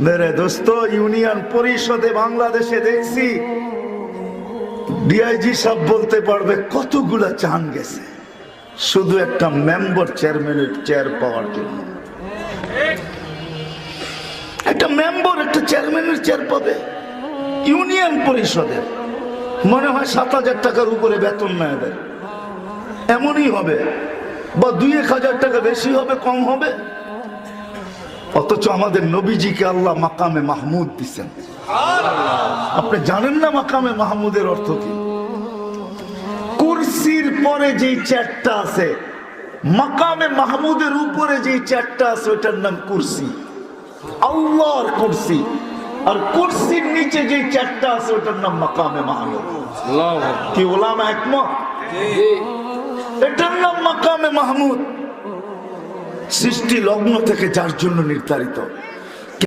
মেরে দোস্ত, ইউনিয়ন পরিষদে বাংলাদেশে দেখছি ডিআইজি সাহেব বলতে পারবে কতগুলা চান গেছে শুধু একটা মেম্বার চেয়ারম্যানের চেয়ার পাওয়ার জন্য। একটা মেম্বার একটা চেয়ারম্যানের চেয়ার পাবে ইউনিয়ন পরিষদের, মনে হয় 7,000 টাকার উপরে বেতন না এদের, এমনই হবে, বা 2-1,000 টাকা বেশি হবে কম হবে। অথচ আমাদের নবীজিকে আল্লাহ মাকামে মাহমুদ দিচ্ছেন। আপনি জানেন না মাকামে মাহমুদের অর্থ কি? কুরসির পরে যেই চেয়ারটা আছে, মাকামে মাহমুদের উপরে যেই চেয়ারটা আছে ওইটার নাম কুরসি, আল্লাহর কুরসি। আর কুরসির নিচে যেই চেয়ারটা আছে ওইটার নাম মাকামে মাহমুদ। কি ওলামা একমত? এটার নাম মাকামে মাহমুদ। সৃষ্টি লগ্ন থেকে যার জন্য নির্ধারিত।